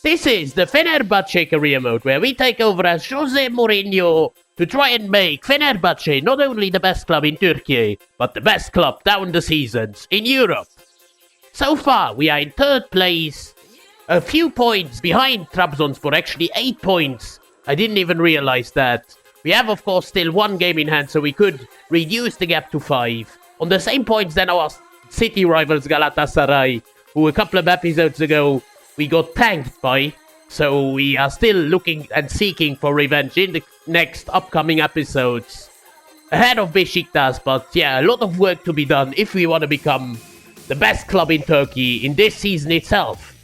This is the Fenerbahçe career mode, where we take over as Jose Mourinho to try and make Fenerbahçe not only the best club in Türkiye, but the best club down the seasons in Europe. So far, we are in third place, a few points behind Trabzonspor, actually 8 points. I didn't even realize that. We have, of course, still one game in hand, so we could reduce the gap to 5. On the same points than our city rivals Galatasaray, who a couple of episodes ago we got tanked by. So we are still looking and seeking for revenge in the next upcoming episodes. Ahead of Beşiktaş, but yeah, a lot of work to be done if we want to become the best club in Turkey in this season itself.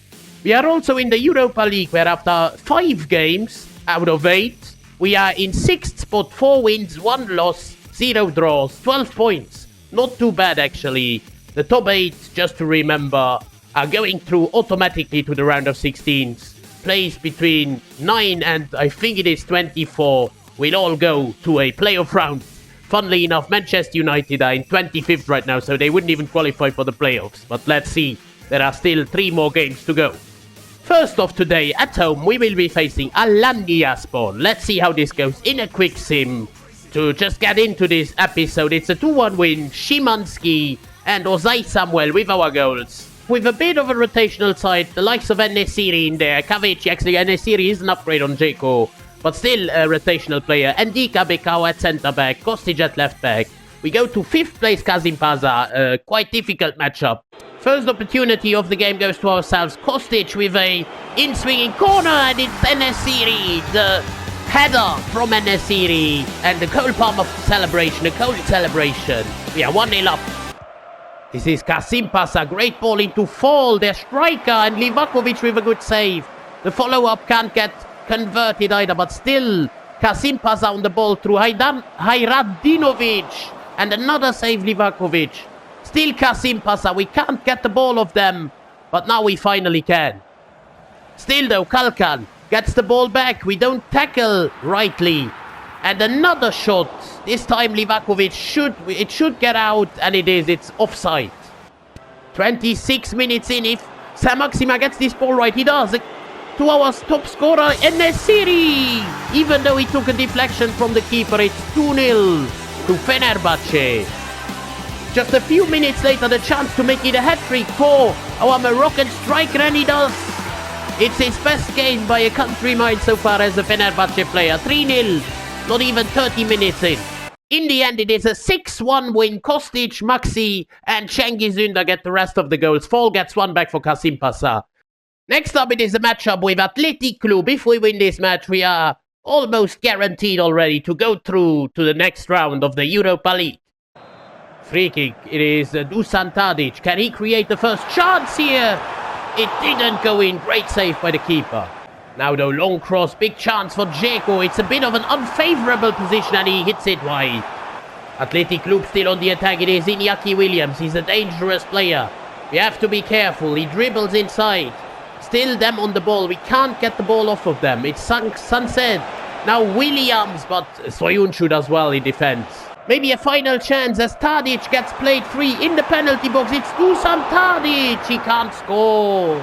We are also in the Europa League, where after 5 games out of 8, we are in 6th spot, 4 wins, 1 loss, 0 draws, 12 points. Not too bad actually. The top 8, just to remember, are going through automatically to the round of 16s. Placed between 9 and I think it is 24 will all go to a playoff round. Funnily enough, Manchester United are in 25th right now, so they wouldn't even qualify for the playoffs. But let's see, there are still 3 more games to go. First off today, at home, we will be facing Alanyaspor. Let's see how this goes in a quick sim. To just get into this episode, it's a 2-1 win, Szymanski and Ozay Samuel with our goals. With a bit of a rotational side, the likes of Enesiri in there, Kavici, actually Enesiri is an upgrade on Dzeko, but still a rotational player, Ndika Bekao at centre back, Kostic at left back. We go to 5th place Kasimpaşa, quite difficult matchup. First opportunity of the game goes to ourselves, Kostic with a in-swinging corner, and it's Enesiri, the header from Enesiri, and the Cole Palmer celebration, a cold celebration. We are 1-0 up. This is Kasimpaşa, great ball into fall, their striker, and Livakovic with a good save. The follow-up can't get converted either, but still Kasimpaşa on the ball through Hayradinovic, and another save Livakovic. Still Kasimpaşa, we can't get the ball off them, but now we finally can. Still though, Kalkan gets the ball back, we don't tackle rightly. And another shot, this time Livakovic should get out, and it is, it's offside. 26 minutes in, if Sam Maxima gets this ball right, he does. To our top scorer, Enesiri! Even though he took a deflection from the keeper, it's 2-0 to Fenerbahçe. Just a few minutes later, the chance to make it a hat-trick for our Moroccan striker, and he does. It's his best game by a countryman so far as a Fenerbahçe player. 3-0, not even 30 minutes in. In the end, it is a 6-1 win. Kostic, Maxi, and Cengiz Ünder get the rest of the goals. Fall gets one back for Kasimpaşa. Next up, it is a matchup with Athletic Club. If we win this match, we are almost guaranteed already to go through to the next round of the Europa League. Free kick, it is Dusan Tadic. Can he create the first chance here? It didn't go in. Great save by the keeper. Now though, long cross, big chance for Dzeko. It's a bit of an unfavourable position, and he hits it wide. Athletic Club still on the attack. It is Iñaki Williams. He's a dangerous player. We have to be careful. He dribbles inside. Still them on the ball. We can't get the ball off of them. It's Sunset. Now Williams, but Soyuncu does well in defence. Maybe a final chance as Tadic gets played free in the penalty box. It's Dusan Tadic. He can't score.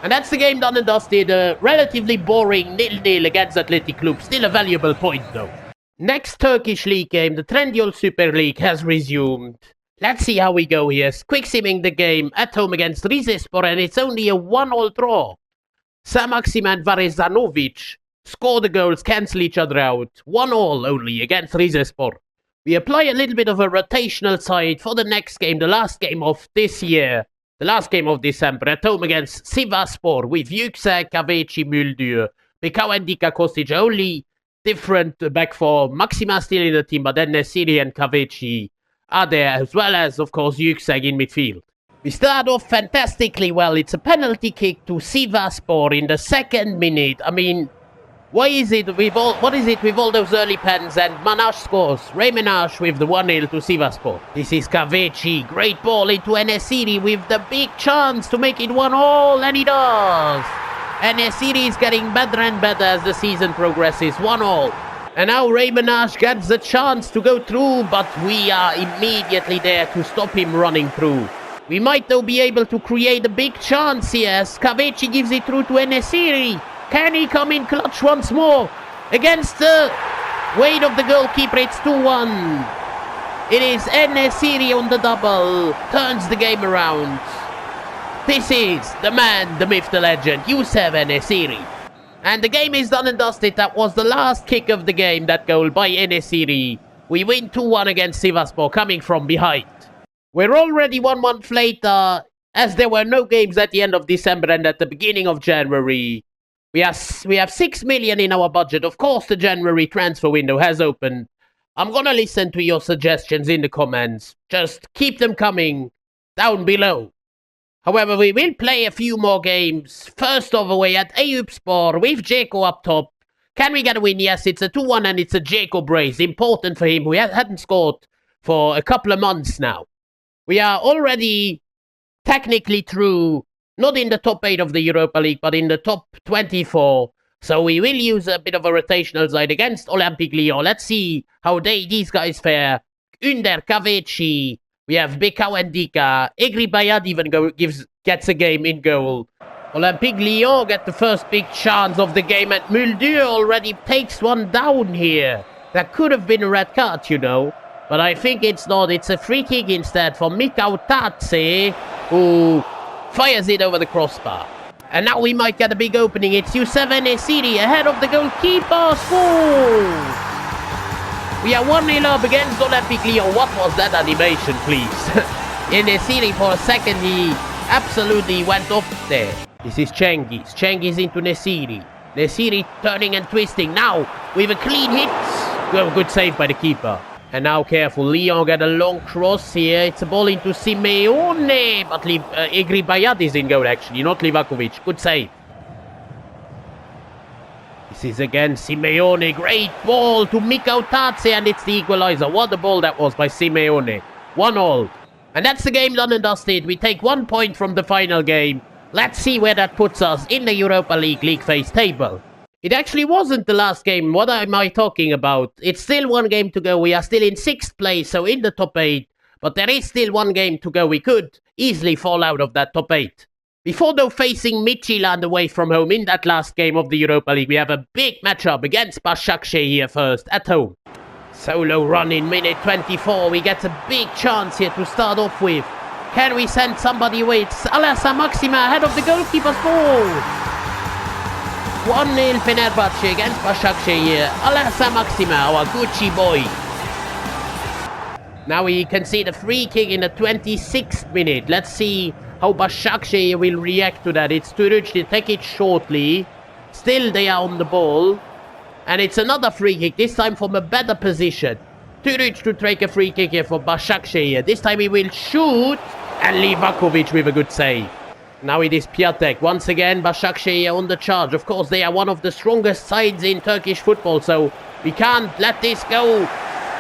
And that's the game done and dusted. A relatively boring 0-0 against Athletic Club. Still a valuable point though. Next Turkish league game, the Trendyol Super League, has resumed. Let's see how we go here. Quick simming the game at home against Rizespor, and it's only a 1-1 draw. Samaxim and Varezanovic score the goals, cancel each other out. 1-1 only against Rizespor. We apply a little bit of a rotational side for the next game, the last game of this year. The last game of December at home against Sivasspor with Yüksek, Kavici, Müldür, Bekao and Ndika Kostic. Only different back four. Maxima still in the team, but then Nesiri and Kavici are there, as well as, of course, Yüksek in midfield. We start off fantastically well. It's a penalty kick to Sivasspor in the 2nd minute. I mean, what is it with all those early pens? And Manash scores. Ray Manash with the 1-0 to Sivasspor. This is Kavici. Great ball into Enesiri with the big chance to make it 1-1, and he does. Enesiri is getting better and better as the season progresses. 1-1. And now Ray Manash gets the chance to go through, but we are immediately there to stop him running through. We might though be able to create a big chance here. Skavici gives it through to Enesiri. Can he come in clutch once more? Against the weight of the goalkeeper, it's 2-1. It is Enesiri on the double. Turns the game around. This is the man, the myth, the legend, Youssef Enesiri. And the game is done and dusted. That was the last kick of the game, that goal by Enesiri. We win 2-1 against Sivasspor, coming from behind. We're already 1 month later, as there were no games at the end of December and at the beginning of January. We have 6 million in our budget. Of course, the January transfer window has opened. I'm gonna listen to your suggestions in the comments. Just keep them coming down below. However, we will play a few more games. First off, away at Eyüpspor with Dzeko up top. Can we get a win? Yes, it's a 2-1 and it's a Dzeko brace. Important for him. We hadn't scored for a couple of months now. We are already technically through, not in the top 8 of the Europa League, but in the top 24. So we will use a bit of a rotational side against Olympique Lyon. Let's see how these guys fare. Under, Kavechi, we have Bekao and Dika. Egri Bayad even gets a game in goal. Olympique Lyon get the first big chance of the game, and Muldur already takes one down here. That could have been a red card, you know. But I think it's not. It's a free kick instead for Mikau Tatse, who fires it over the crossbar. And now we might get a big opening. It's Youssef Enesiri ahead of the goalkeeper. Score! We are 1-0 up against Olympique Lyon. What was that animation, please? Enesiri, for a second, he absolutely went off there. This is Cengiz. Cengiz into Nesiri. Nesiri turning and twisting. Now, with a clean hit. Good save by the keeper. And now careful, Lyon get a long cross here. It's a ball into Simeone. But Egri Bayad is in goal actually, not Livakovic. Good save. This is again Simeone. Great ball to Mikau Tatse, and it's the equalizer. What a ball that was by Simeone. 1-1. And that's the game done and dusted. We take 1 point from the final game. Let's see where that puts us in the Europa League phase table. It actually wasn't the last game. What am I talking about? It's still 1 game to go. We are still in 6th place, so in the top 8. But there is still 1 game to go. We could easily fall out of that top 8. Before though facing Midtjylland away from home in that last game of the Europa League, we have a big matchup against Başakşehir here first, at home. Solo run in minute 24. We get a big chance here to start off with. Can we send somebody away? It's Alassa Maxima ahead of the goalkeeper's ball. 1-0 Fenerbahçe against Başakşehir here. Alassa Maxima, our Gucci boy. Now we can see the free kick in the 26th minute. Let's see how Başakşehir will react to that. It's Türkiye, they take it shortly. Still they are on the ball. And it's another free kick, this time from a better position. Türkiye to take a free kick here for Başakşehir. This time he will shoot. And Livakovic with a good save. Now it is Piatek. Once again, Başakşehir on the charge. Of course, they are one of the strongest sides in Turkish football, so we can't let this go.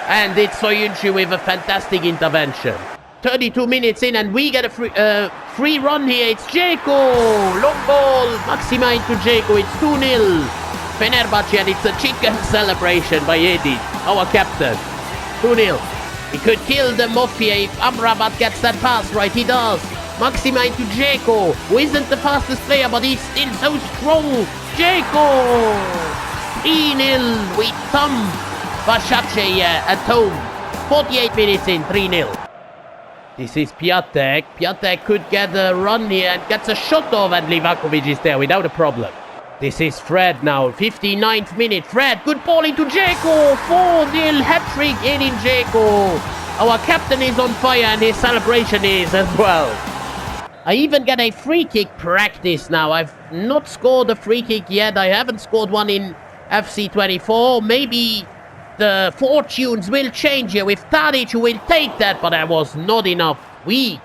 And it's Soyuncu with a fantastic intervention. 32 minutes in, and we get a free run here. It's Dzeko. Long ball. Maxima into Dzeko. It's 2-0. Fenerbahçe, and it's a chicken celebration by Edith, our captain. 2-0. He could kill the Mafia if Amrabat gets that pass right. He does. Maxima into Dzeko, who isn't the fastest player, but he's still so strong. Dzeko! 3-0. We thumb Başakşehir at home. 48 minutes in, 3-0. This is Piatek. Piatek could get a run here and gets a shot off, and Livakovic is there without a problem. This is Fred now, 59th minute. Fred, good ball into Dzeko. 4-0 hat-trick in Dzeko. Our captain is on fire, and his celebration is as well. I even get a free kick practice now. I've not scored a free kick yet. I haven't scored one in FC24. Maybe the fortunes will change here with Tadic, who will take that, but that was not enough. Weak.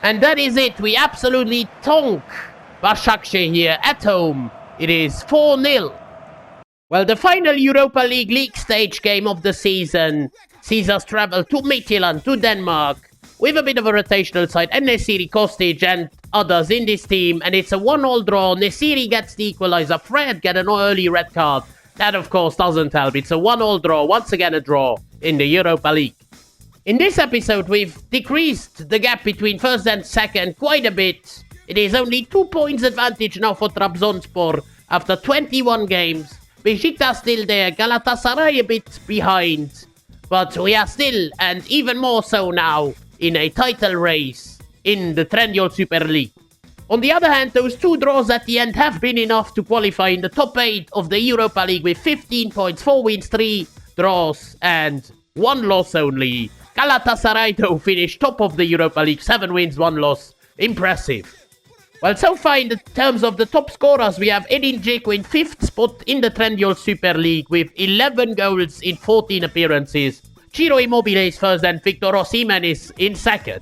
And that is it. We absolutely tonk Başakşehir here at home. It is 4-0. Well, the final Europa League stage game of the season sees us travel to Midtjylland, to Denmark, with a bit of a rotational side, and Nesiri, Kostic and others in this team, and it's a 1-1 draw. Nesiri gets the equalizer. Fred get an early red card. That, of course, doesn't help. It's a 1-1 draw. Once again, a draw in the Europa League. In this episode, we've decreased the gap between first and second quite a bit. It is only 2 points advantage now for Trabzonspor after 21 games. Beşiktaş still there, Galatasaray a bit behind. But we are still, and even more so now, in a title race in the Trendyol Super League. On the other hand, those 2 draws at the end have been enough to qualify in the top 8 of the Europa League with 15 points, 4 wins, 3 draws, and 1 loss only. Galatasaray, though, finished top of the Europa League, 7 wins, 1 loss. Impressive. Well, so far in the terms of the top scorers, we have Edin Dzeko in 5th spot in the Trendyol Super League with 11 goals in 14 appearances. Ciro Immobile is first and Victor Osimhen is in 2nd.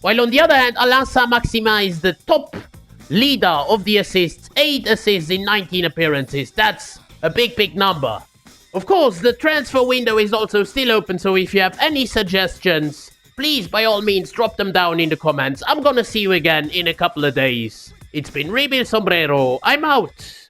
While on the other hand, Alain Saint-Maximin is the top leader of the assists, 8 assists in 19 appearances. That's a big number. Of course, the transfer window is also still open, so if you have any suggestions, please by all means drop them down in the comments. I'm gonna see you again in a couple of days. It's been Rebil Sombrero, I'm out.